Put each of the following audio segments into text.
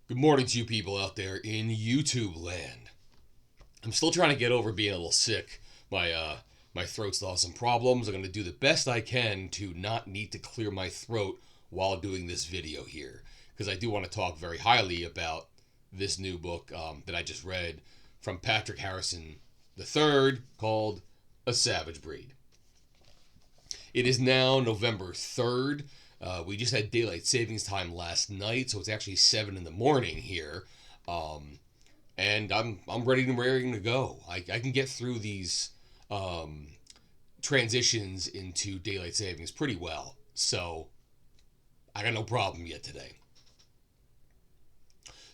Good morning to you people out there in YouTube land. I'm still trying to get over being a little sick. My throat's lost some problems. I'm going to do the best I can to not need to clear my throat while doing this video here. Because I do want to talk very highly about this new book that I just read from Patrick Harrison III called A Savage Breed. It is now November 3rd. We just had daylight savings time last night, so it's actually 7 in the morning here. And I'm ready and raring to go. I can get through these transitions into daylight savings pretty well. So I got no problem yet today.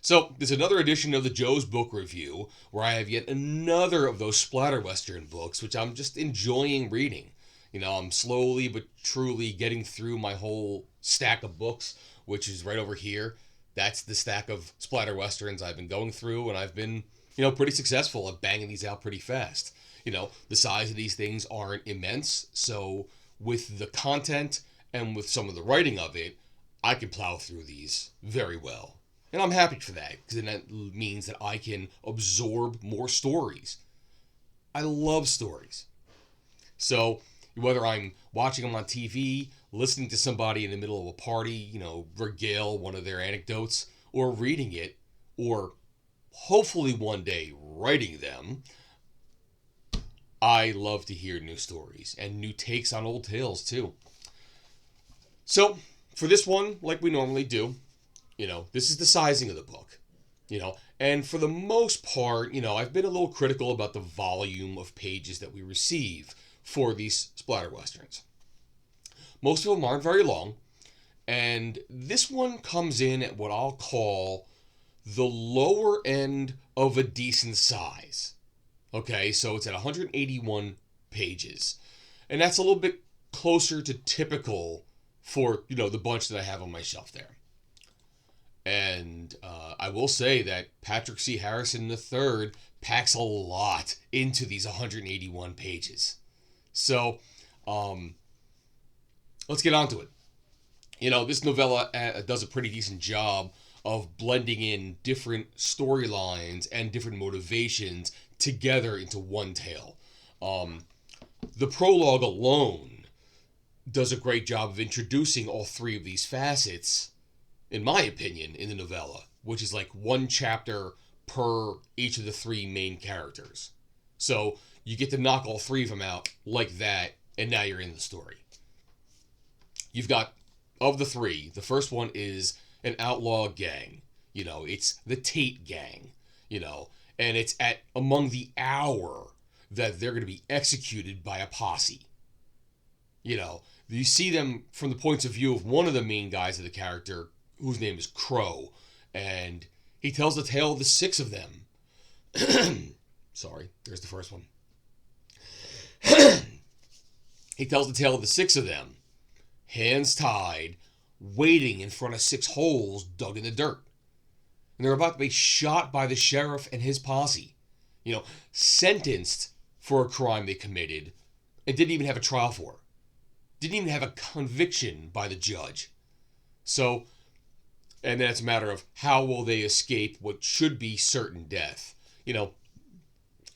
So there's another edition of the Joe's Book Review where I have yet another of those splatter western books, which I'm just enjoying reading. You know, I'm slowly but truly getting through my whole stack of books, which is right over here. That's the stack of splatter westerns I've been going through, and I've been, pretty successful at banging these out pretty fast. The size of these things aren't immense, so with the content and with some of the writing of it, I can plow through these very well. And I'm happy for that, because that means that I can absorb more stories. I love stories. So whether I'm watching them on TV, listening to somebody in the middle of a party, regale one of their anecdotes, or reading it, or hopefully one day writing them, I love to hear new stories and new takes on old tales too. So for this one, like we normally do, this is the sizing of the book, and for the most part, I've been a little critical about the volume of pages that we receive for these splatter westerns. Most of them aren't very long, and this one comes in at what I'll call the lower end of a decent size. Okay, so it's at 181 pages, and that's a little bit closer to typical for, the bunch that I have on my shelf there. And I will say that Patrick C. Harrison III packs a lot into these 181 pages. So, let's get on to it. This novella does a pretty decent job of blending in different storylines and different motivations together into one tale. The prologue alone does a great job of introducing all three of these facets, in my opinion, in the novella, which is like one chapter per each of the three main characters. So you get to knock all three of them out like that, and now you're in the story. You've got, of the three, the first one is an outlaw gang. It's the Tate gang, and it's at among the hour that they're going to be executed by a posse. You see them from the points of view of one of the main guys of the character, whose name is Crow, and he tells the tale of the six of them. Sorry, there's the first one. He tells the tale of the six of them, hands tied, waiting in front of 6 holes dug in the dirt. And they're about to be shot by the sheriff and his posse. Sentenced for a crime they committed and didn't even have a trial for. Didn't even have a conviction by the judge. So, and then it's a matter of how will they escape what should be certain death.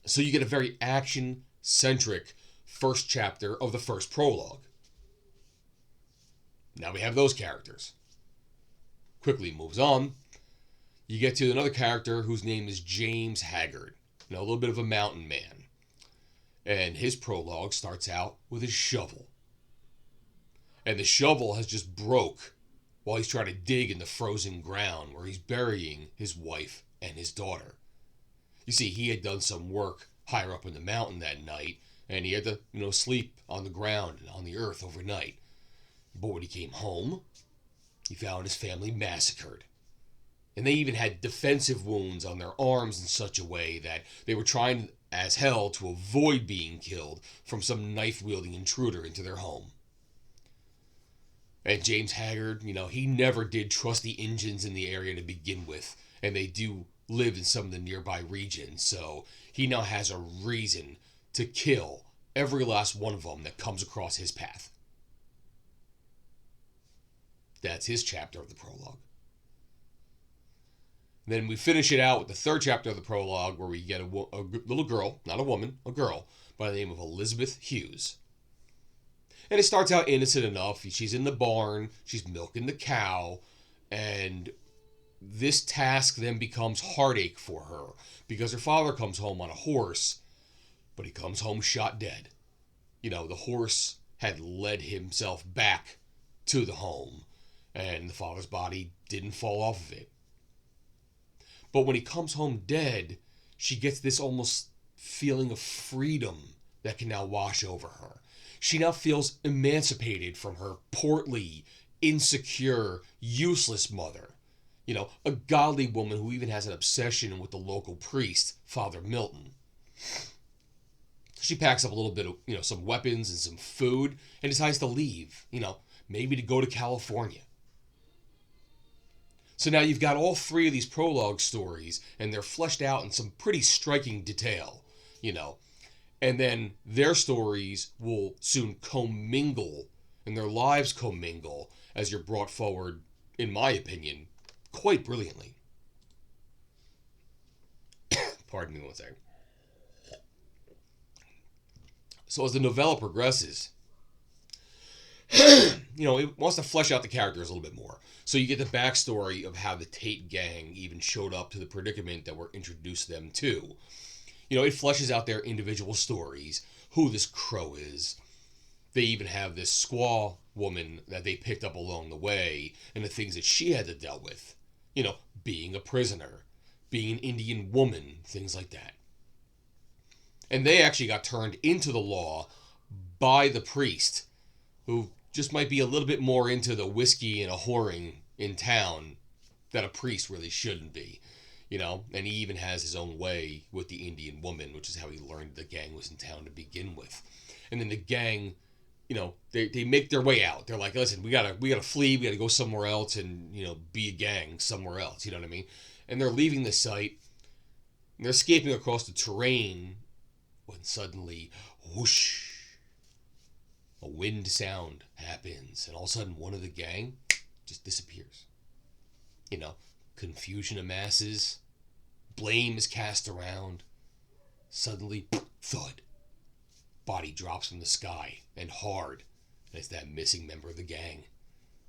So you get a very action-centric first chapter of the first prologue. Now we have those characters. Quickly moves on. You get to another character whose name is James Haggard. A little bit of a mountain man. And his prologue starts out with his shovel. And the shovel has just broke while he's trying to dig in the frozen ground where he's burying his wife and his daughter. You see, he had done some work higher up in the mountain that night, and he had to, sleep on the ground and on the earth overnight. But when he came home, he found his family massacred. And they even had defensive wounds on their arms in such a way that they were trying as hell to avoid being killed from some knife-wielding intruder into their home. And James Haggard, he never did trust the Injuns in the area to begin with, and they do live in some of the nearby regions, so he now has a reason to kill every last one of them that comes across his path. That's his chapter of the prologue. Then we finish it out with the third chapter of the prologue, where we get a little girl, not a woman, a girl, by the name of Elizabeth Hughes. And it starts out innocent enough. She's in the barn, she's milking the cow, and this task then becomes heartache for her, because her father comes home on a horse, but he comes home shot dead. You know, the horse had led himself back to the home, and the father's body didn't fall off of it. But when he comes home dead, she gets this almost feeling of freedom that can now wash over her. She now feels emancipated from her portly, insecure, useless mother. You know, a godly woman who even has an obsession with the local priest, Father Milton. She packs up a little bit of, some weapons and some food and decides to leave, maybe to go to California. So now you've got all three of these prologue stories, and they're fleshed out in some pretty striking detail, And then their stories will soon commingle, and their lives commingle, as you're brought forward, in my opinion, quite brilliantly. Pardon me one second. So as the novella progresses, it wants to flesh out the characters a little bit more. So you get the backstory of how the Tate gang even showed up to the predicament that we're introduced them to. It fleshes out their individual stories, who this Crow is. They even have this squaw woman that they picked up along the way, and the things that she had to deal with. Being a prisoner, being an Indian woman, things like that. And they actually got turned into the law by the priest, who just might be a little bit more into the whiskey and a whoring in town that a priest really shouldn't be. And he even has his own way with the Indian woman, which is how he learned the gang was in town to begin with. And then the gang, they make their way out. They're like, listen, we gotta flee, we gotta go somewhere else and, be a gang somewhere else, you know what I mean? And they're leaving the site, and they're escaping across the terrain, when suddenly, whoosh, a wind sound happens, and all of a sudden one of the gang just disappears. Confusion amasses, blame is cast around, suddenly, thud, body drops from the sky, and hard, and it's that missing member of the gang,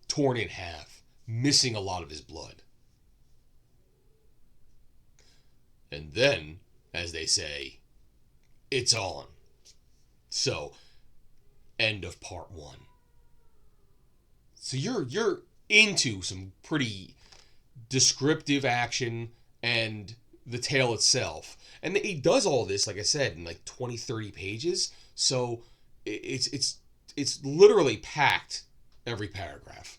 torn in half, missing a lot of his blood. And then, as they say, it's on. So, end of part 1. So you're into some pretty descriptive action and the tale itself. And he does all this, like I said, in like 20, 30 pages. So it's literally packed every paragraph.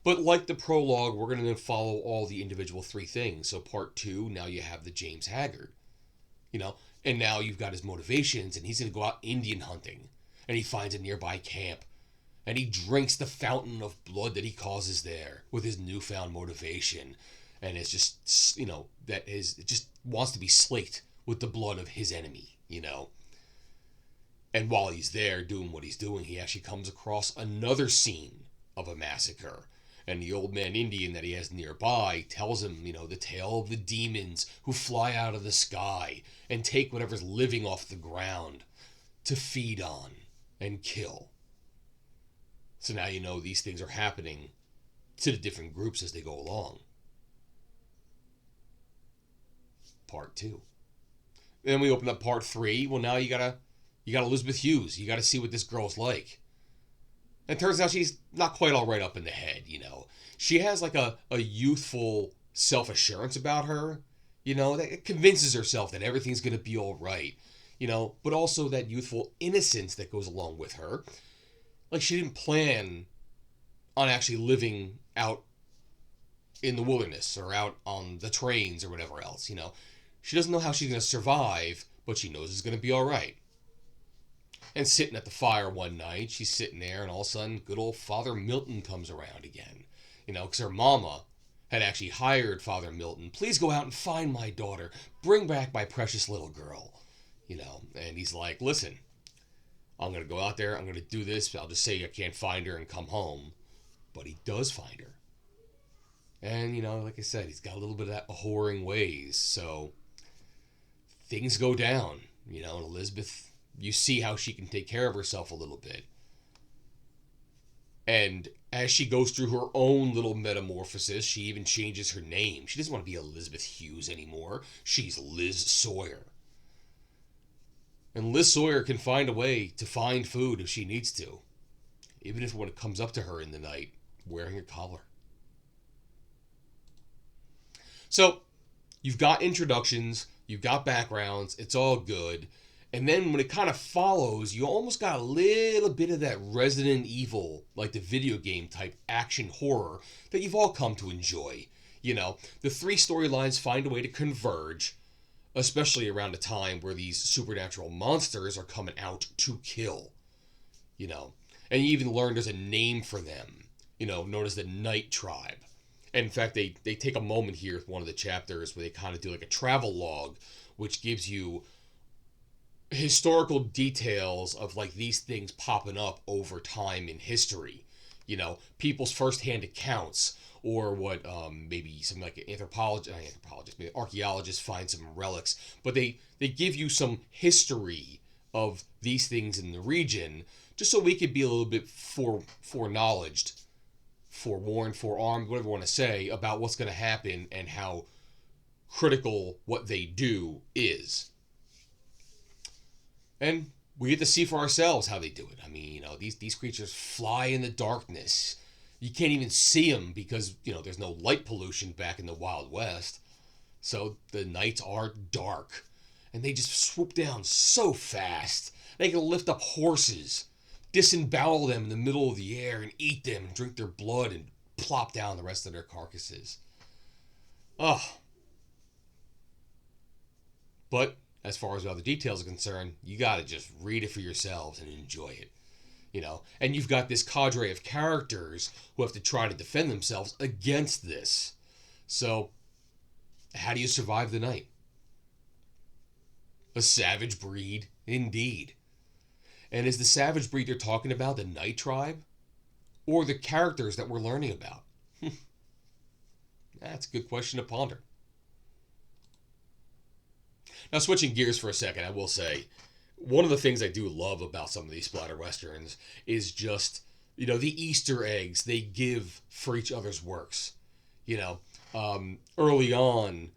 But like the prologue, we're going to then follow all the individual 3 things. So part 2, now you have the James Haggard. And now you've got his motivations, and he's going to go out Indian hunting, and he finds a nearby camp, and he drinks the fountain of blood that he causes there with his newfound motivation, and it's just, it just wants to be slaked with the blood of his enemy, And while he's there doing what he's doing, he actually comes across another scene of a massacre. And the old man Indian that he has nearby tells him, the tale of the demons who fly out of the sky and take whatever's living off the ground to feed on and kill. So now these things are happening to the different groups as they go along. Part 2. Then we open up part 3. Well, now you got Elizabeth Hughes. You got to see what this girl's like. And it turns out she's not quite all right up in the head, She has like a youthful self-assurance about her, that convinces herself that everything's going to be all right, but also that youthful innocence that goes along with her. Like she didn't plan on actually living out in the wilderness or out on the trains or whatever else, She doesn't know how she's going to survive, but she knows it's going to be all right. And sitting at the fire one night, she's sitting there, and all of a sudden, good old Father Milton comes around again. Because her mama had actually hired Father Milton. Please go out and find my daughter. Bring back my precious little girl. And he's like, listen, I'm going to go out there. I'm going to do this. I'll just say I can't find her and come home. But he does find her. And, like I said, he's got a little bit of that whoring ways. So things go down, and Elizabeth, you see how she can take care of herself a little bit. And as she goes through her own little metamorphosis, she even changes her name. She doesn't want to be Elizabeth Hughes anymore. She's Liz Sawyer. And Liz Sawyer can find a way to find food if she needs to, even if when it comes up to her in the night wearing a collar. So, you've got introductions, you've got backgrounds, it's all good. And then when it kind of follows, you almost got a little bit of that Resident Evil, like the video game type action horror that you've all come to enjoy. The three storylines find a way to converge, especially around a time where these supernatural monsters are coming out to kill. And you even learn there's a name for them, known as the Night Tribe. And in fact, they take a moment here with one of the chapters where they kind of do like a travel log, which gives you historical details of like these things popping up over time in history. People's firsthand accounts, or what maybe some like maybe archaeologists find some relics, but they give you some history of these things in the region, just so we could be a little bit foreknowledged, forewarned, forearmed, whatever you want to say, about what's going to happen and how critical what they do is. And we get to see for ourselves how they do it. I mean, these creatures fly in the darkness. You can't even see them because, there's no light pollution back in the Wild West. So the nights are dark. And they just swoop down so fast. They can lift up horses, disembowel them in the middle of the air, and eat them and drink their blood and plop down the rest of their carcasses. Ugh. But as far as other details are concerned, you got to just read it for yourselves and enjoy it. And you've got this cadre of characters who have to try to defend themselves against this. So, how do you survive the night? A savage breed, indeed. And is the savage breed they're talking about the Night Tribe? Or the characters that we're learning about? That's a good question to ponder. Now, switching gears for a second, I will say, one of the things I do love about some of these splatter westerns is just, the Easter eggs they give for each other's works. Early on,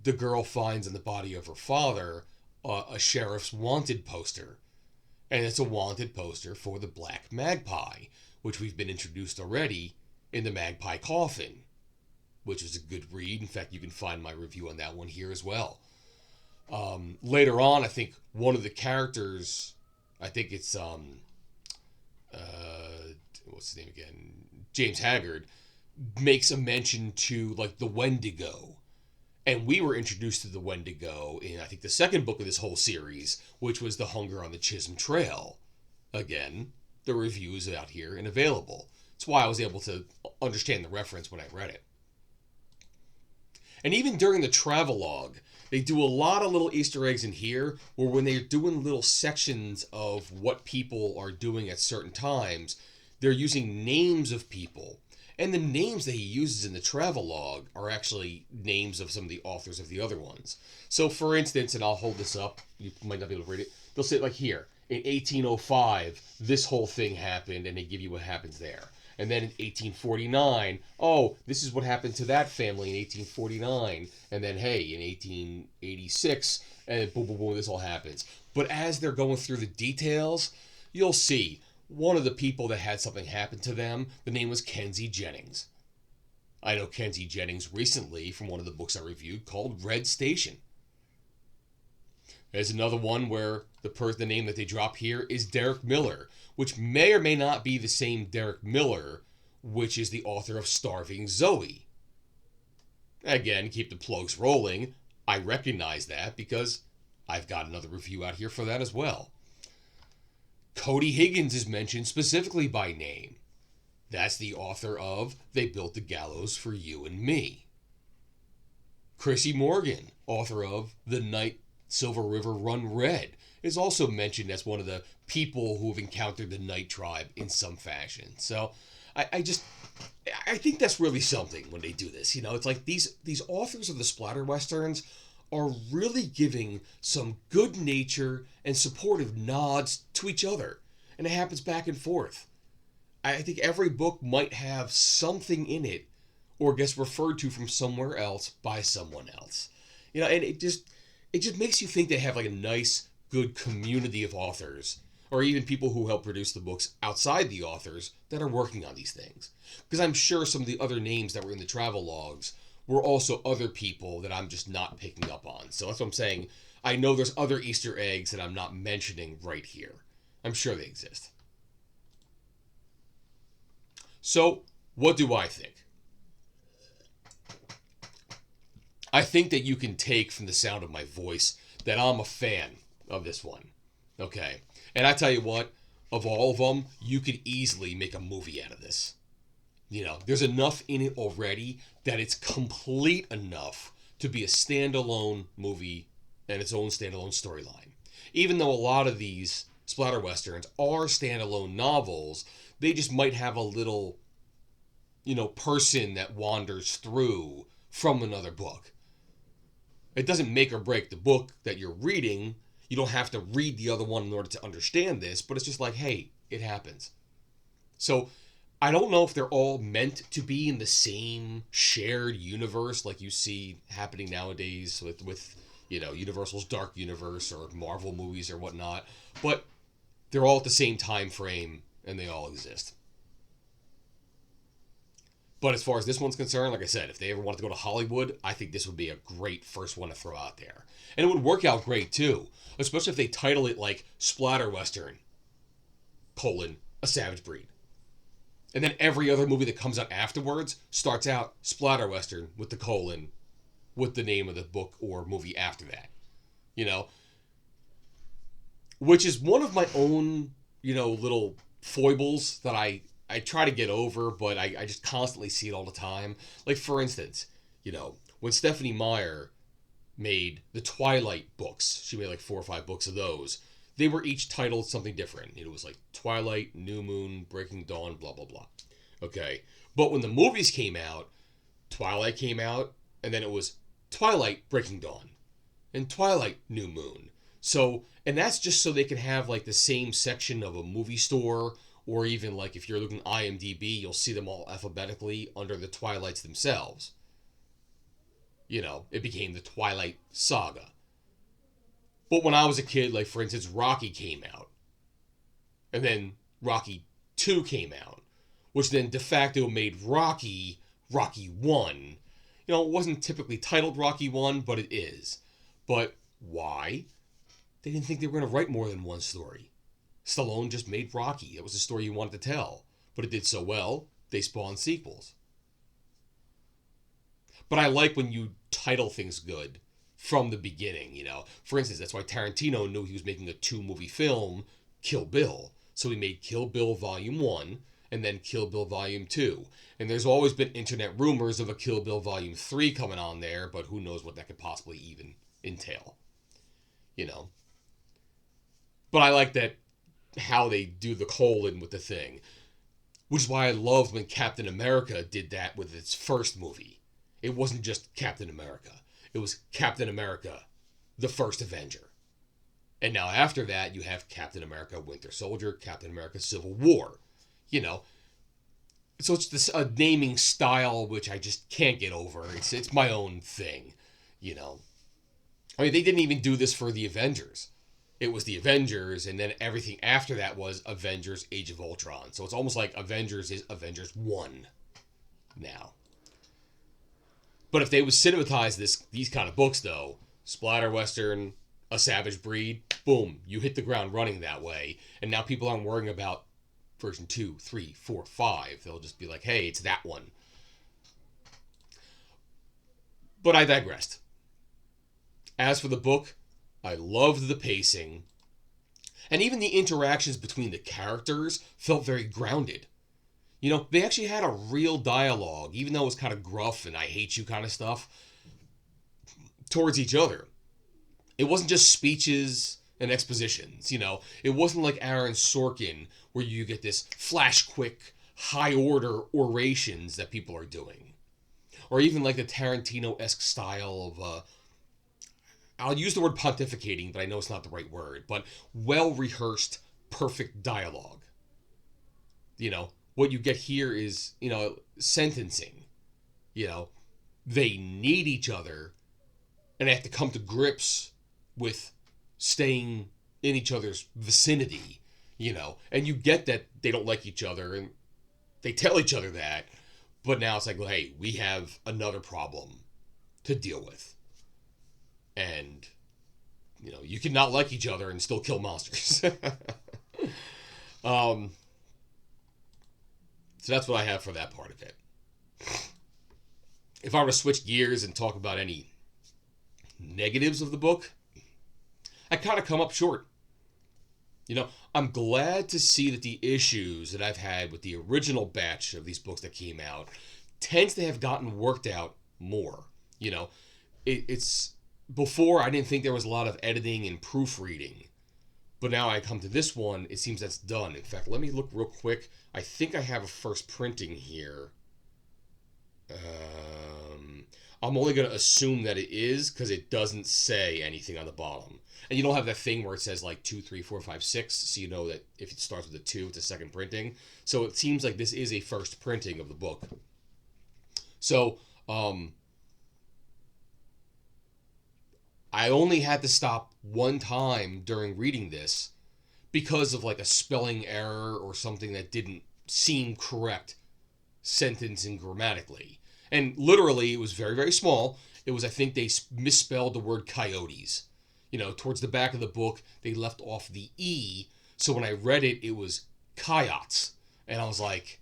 the girl finds in the body of her father a sheriff's wanted poster. And it's a wanted poster for the Black Magpie, which we've been introduced already in the Magpie Coffin, which is a good read. In fact, you can find my review on that one here as well. Later on, I think one of the characters, I think it's, what's his name again? James Haggard, makes a mention to, like, the Wendigo. And we were introduced to the Wendigo in, I think, the second book of this whole series, which was The Hunger on the Chisholm Trail. Again, the review is out here and available. That's why I was able to understand the reference when I read it. And even during the travelogue, they do a lot of little Easter eggs in here where when they're doing little sections of what people are doing at certain times, they're using names of people. And the names that he uses in the travelogue are actually names of some of the authors of the other ones. So, for instance, and I'll hold this up, you might not be able to read it, they'll say, like here, in 1805, this whole thing happened, and they give you what happens there. And then in 1849, oh, this is what happened to that family in 1849. And then, hey, in 1886, and boom, boom, boom, this all happens. But as they're going through the details, you'll see one of the people that had something happen to them, the name was Kenzie Jennings. I know Kenzie Jennings recently from one of the books I reviewed called Red Station. There's another one where the name that they drop here is Derek Miller, which may or may not be the same Derek Miller, which is the author of Starving Zoe. Again, keep the plugs rolling. I recognize that because I've got another review out here for that as well. Cody Higgins is mentioned specifically by name. That's the author of They Built the Gallows for You and Me. Chrissy Morgan, author of The Night Silver River Run Red, is also mentioned as one of the people who have encountered the Night Tribe in some fashion. So, I just, I think that's really something when they do this. It's like these authors of the splatter westerns are really giving some good nature and supportive nods to each other, and it happens back and forth. I think every book might have something in it, or gets referred to from somewhere else by someone else. And it just makes you think they have like a nice, good community of authors, or even people who help produce the books outside the authors that are working on these things. Because I'm sure some of the other names that were in the travel logs were also other people that I'm just not picking up on. So that's what I'm saying. I know there's other Easter eggs that I'm not mentioning right here. I'm sure they exist. So, what do I think? I think that you can take from the sound of my voice that I'm a fan of this one. Okay. And I tell you what, of all of them, you could easily make a movie out of this. There's enough in it already that it's complete enough to be a standalone movie and its own standalone storyline. Even though a lot of these splatter westerns are standalone novels, they just might have a little, person that wanders through from another book. It doesn't make or break the book that you're reading. You don't have to read the other one in order to understand this, but it's just like, hey, it happens. So I don't know if they're all meant to be in the same shared universe like you see happening nowadays with Universal's Dark Universe or Marvel movies or whatnot, but they're all at the same time frame and they all exist. But as far as this one's concerned, like I said, if they ever wanted to go to Hollywood, I think this would be a great first one to throw out there. And it would work out great too, especially if they title it like Splatter Western, a Savage Breed. And then every other movie that comes out afterwards starts out Splatter Western with the colon, with the name of the book or movie after that. Which is one of my own, little foibles that I try to get over, but I just constantly see it all the time. Like, for instance, when Stephenie Meyer made the Twilight books, she made like 4 or 5 books of those. They were each titled something different. It was like Twilight, New Moon, Breaking Dawn, blah, blah, blah. Okay. But when the movies came out, Twilight came out, and then it was Twilight, Breaking Dawn, and Twilight, New Moon. So, and that's just so they can have like the same section of a movie store, or even like if you're looking at IMDb, you'll see them all alphabetically under the Twilights themselves. It became the Twilight Saga. But when I was a kid, like for instance, Rocky came out. And then Rocky 2 came out. Which then de facto made Rocky 1. It wasn't typically titled Rocky 1, but it is. But why? They didn't think they were going to write more than one story. Stallone just made Rocky. It was the story he wanted to tell. But it did so well, they spawned sequels. But I like when you title things good from the beginning, For instance, that's why Tarantino knew he was making a 2-movie film, Kill Bill. So he made Kill Bill Volume 1 and then Kill Bill Volume 2. And there's always been internet rumors of a Kill Bill Volume 3 coming on there, but who knows what that could possibly even entail. But I like that how they do the colon with the thing. Which is why I loved when Captain America did that with its first movie. It wasn't just Captain America. It was Captain America, the First Avenger. And now after that, you have Captain America, Winter Soldier, Captain America, Civil War. So it's this a naming style which I just can't get over. It's my own thing, I mean, they didn't even do this for the Avengers. It was the Avengers, and then everything after that was Avengers Age of Ultron. So it's almost like Avengers is Avengers 1 now. But if they would cinematize these kind of books, though, Splatter Western, A Savage Breed, boom, you hit the ground running that way. And now people aren't worrying about version 2, 3, 4, 5. They'll just be like, hey, it's that one. But I digressed. As for the book, I loved the pacing. And even the interactions between the characters felt very grounded. They actually had a real dialogue, even though it was kind of gruff and I hate you kind of stuff, towards each other. It wasn't just speeches and expositions, It wasn't like Aaron Sorkin, where you get this flash quick, high order orations that people are doing. Or even like the Tarantino-esque style of, I'll use the word pontificating, but I know it's not the right word, but well-rehearsed, perfect dialogue. You know, what you get here is, you know, sentencing. You know, they need each other and they have to come to grips with staying in each other's vicinity, you know, and you get that they don't like each other and they tell each other that, but now it's like, well, hey, we have another problem to deal with. And, you know, you can not like each other and still kill monsters. So that's what I have for that part of it. If I were to switch gears and talk about any negatives of the book, I kind of come up short. You know, I'm glad to see that the issues that I've had with the original batch of these books that came out tends to have gotten worked out more. You know, it's before I didn't think there was a lot of editing and proofreading, but now I come to this one, it seems that's done. In fact, let me look real quick. I think I have a first printing here. I'm only going to assume that it is because it doesn't say anything on the bottom. And you don't have that thing where it says like 2, 3, 4, 5, 6, so you know that if it starts with a 2, it's a second printing. So it seems like this is a first printing of the book. So, I only had to stop one time during reading this because of like a spelling error or something that didn't seem correct sentence and grammatically. And literally, it was very, very small. It was, I think they misspelled the word coyotes. You know, towards the back of the book, they left off the E. So when I read it, it was coyotes. And I was like,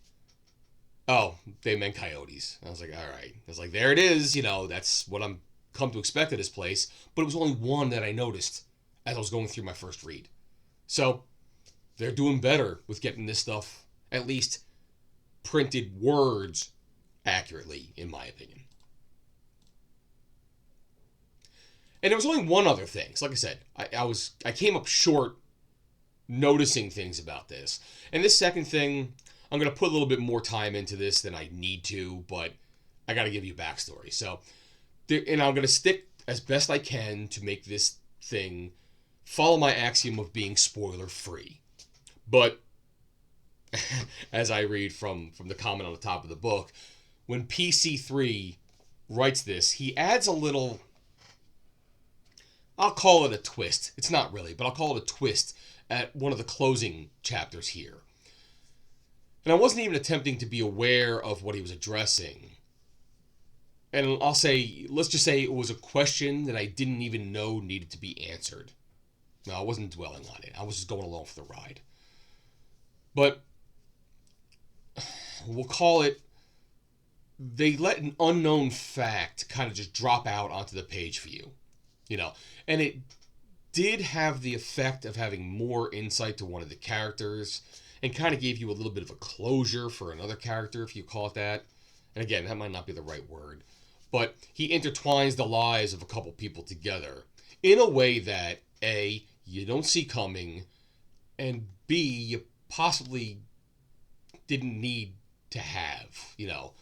oh, they meant coyotes. I was like, all right. I was like, there it is. You know, that's what I'm come to expect at this place. But it was only one that I noticed as I was going through my first read. So they're doing better with getting this stuff, at least printed words, accurately, in my opinion. And there was only one other thing. So like I said, I came up short noticing things about this. And this second thing, I'm going to put a little bit more time into this than I need to, but I got to give you a backstory. So, and I'm going to stick as best I can to make this thing follow my axiom of being spoiler free. But as I read from the comment on the top of the book, when PC3 writes this, he adds a little, I'll call it a twist. It's not really, but I'll call it a twist at one of the closing chapters here. And I wasn't even attempting to be aware of what he was addressing. And I'll say, let's just say it was a question that I didn't even know needed to be answered. No, I wasn't dwelling on it. I was just going along for the ride. But we'll call it, they let an unknown fact kind of just drop out onto the page for you. You know, and it did have the effect of having more insight to one of the characters and kind of gave you a little bit of a closure for another character, if you call it that. And again, that might not be the right word. But he intertwines the lives of a couple people together in a way that, A, you don't see coming, and B, you possibly didn't need to have, you know.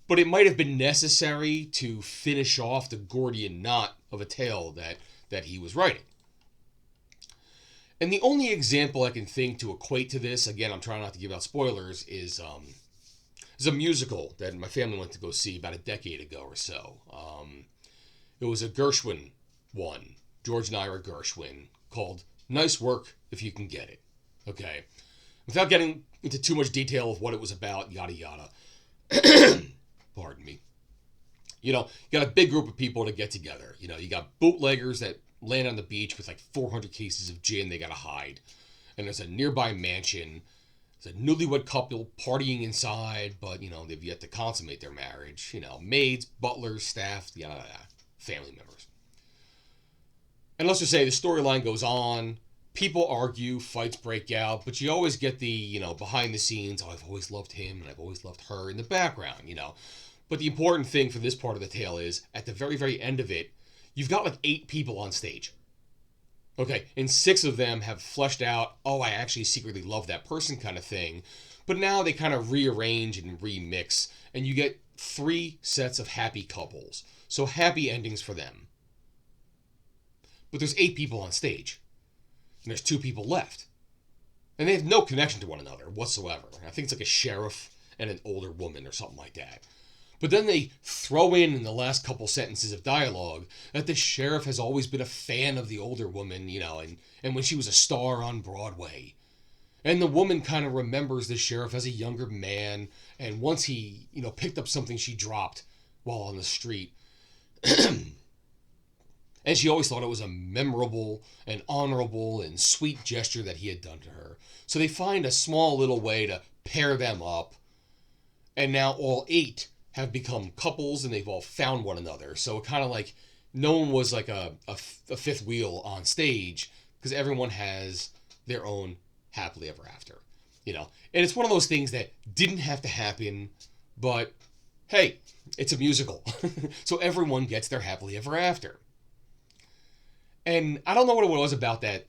But it might have been necessary to finish off the Gordian knot of a tale that he was writing. And the only example I can think to equate to this, again, I'm trying not to give out spoilers, is a musical that my family went to go see about a decade ago or so. It was a Gershwin one, George and Ira Gershwin, called Nice Work If You Can Get It. Okay. Without getting into too much detail of what it was about, yada yada. Pardon me. You know, you got a big group of people to get together. You know, you got bootleggers that land on the beach with like 400 cases of gin they gotta hide. And there's a nearby mansion. There's a newlywed couple partying inside, but, you know, they've yet to consummate their marriage. You know, maids, butlers, staff, yada, family members. And let's just say the storyline goes on. People argue, fights break out, but you always get the, you know, behind the scenes, oh, I've always loved him and I've always loved her in the background, you know. But the important thing for this part of the tale is, at the very, very end of it, you've got like 8 people on stage. Okay, and 6 of them have fleshed out, oh, I actually secretly love that person kind of thing. But now they kind of rearrange and remix, and you get 3 sets of happy couples. So happy endings for them. But there's 8 people on stage, and there's 2 people left. And they have no connection to one another whatsoever. I think it's like a sheriff and an older woman or something like that. But then they throw in the last couple sentences of dialogue that the sheriff has always been a fan of the older woman, and when she was a star on Broadway. And the woman kind of remembers the sheriff as a younger man, and once he, picked up something she dropped while on the street. And she always thought it was a memorable and honorable and sweet gesture that he had done to her. So they find a small little way to pair them up, and now all 8 have become couples, and they've all found one another. So it kind of like no one was like a fifth wheel on stage, because everyone has their own happily ever after, And it's one of those things that didn't have to happen, but hey, it's a musical. So everyone gets their happily ever after. And I don't know what it was about that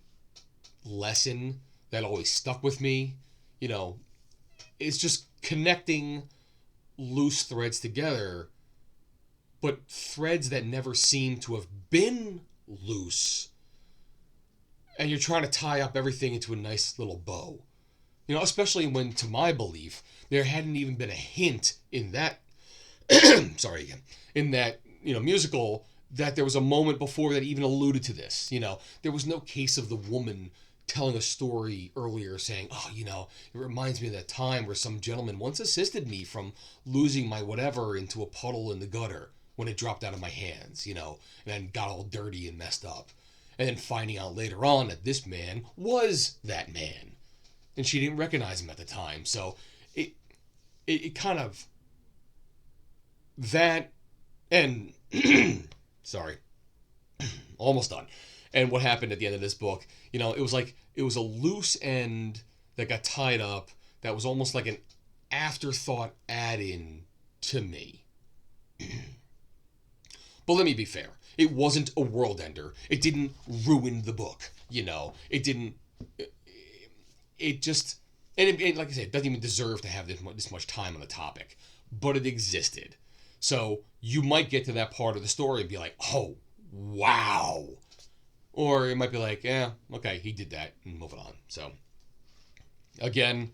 lesson that always stuck with me. It's just connecting loose threads together, but threads that never seem to have been loose. And you're trying to tie up everything into a nice little bow. Especially when, to my belief, there hadn't even been a hint in that, in that, musical, that there was a moment before that even alluded to this. There was no case of the woman telling a story earlier saying, it reminds me of that time where some gentleman once assisted me from losing my whatever into a puddle in the gutter when it dropped out of my hands, and then got all dirty and messed up. And then finding out later on that this man was that man. And she didn't recognize him at the time. So it kind of, that, and, sorry, almost done. And what happened at the end of this book, it was a loose end that got tied up that was almost like an afterthought add-in to me. But let me be fair. It wasn't a world ender. It didn't ruin the book. It didn't. It just, and it, like I said, it doesn't even deserve to have this much time on the topic. But it existed. So you might get to that part of the story and be like, oh, wow. Or it might be like, yeah, okay, he did that, and moving on. So, again,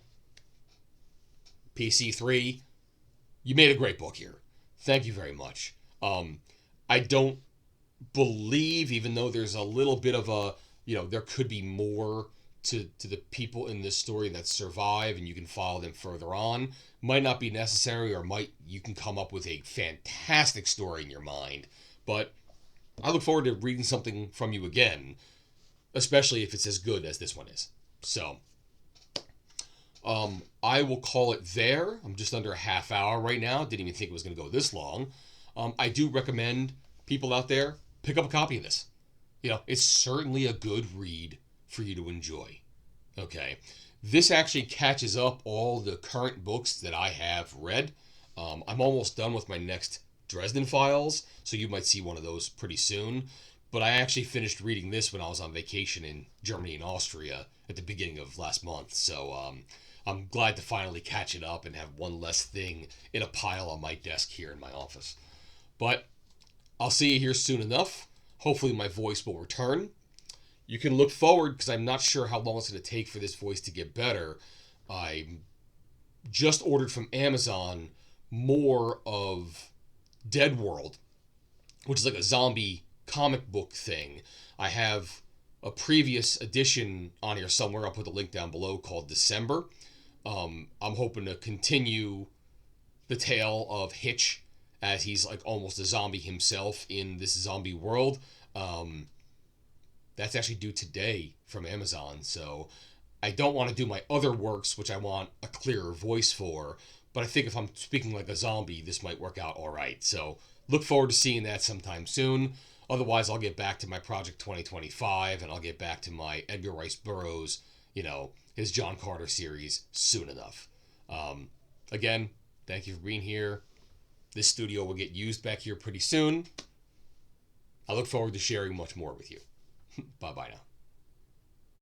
PC3, you made a great book here. Thank you very much. I don't believe, even though there's a little bit of a, there could be more to the people in this story that survive, and you can follow them further on. Might not be necessary, or you can come up with a fantastic story in your mind. But I look forward to reading something from you again, especially if it's as good as this one is. So, I will call it there. I'm just under a half hour right now. Didn't even think it was going to go this long. I do recommend people out there pick up a copy of this. It's certainly a good read for you to enjoy. Okay. This actually catches up all the current books that I have read. I'm almost done with my next Dresden Files, so you might see one of those pretty soon. But I actually finished reading this when I was on vacation in Germany and Austria at the beginning of last month. So I'm glad to finally catch it up and have one less thing in a pile on my desk here in my office. But I'll see you here soon enough. Hopefully my voice will return. You can look forward, because I'm not sure how long it's going to take for this voice to get better. I just ordered from Amazon more of DEADWORLD, which is like a zombie comic book thing. I have a previous edition on here somewhere. I'll put the link down below, called December. I'm hoping to continue the tale of Hitch, as he's like almost a zombie himself in this zombie world. That's actually due today from Amazon. So I don't want to do my other works, which I want a clearer voice for. But I think if I'm speaking like a zombie, this might work out all right. So look forward to seeing that sometime soon. Otherwise, I'll get back to my Project 2025, and I'll get back to my Edgar Rice Burroughs, his John Carter series soon enough. Again, thank you for being here. This studio will get used back here pretty soon. I look forward to sharing much more with you. Bye-bye now.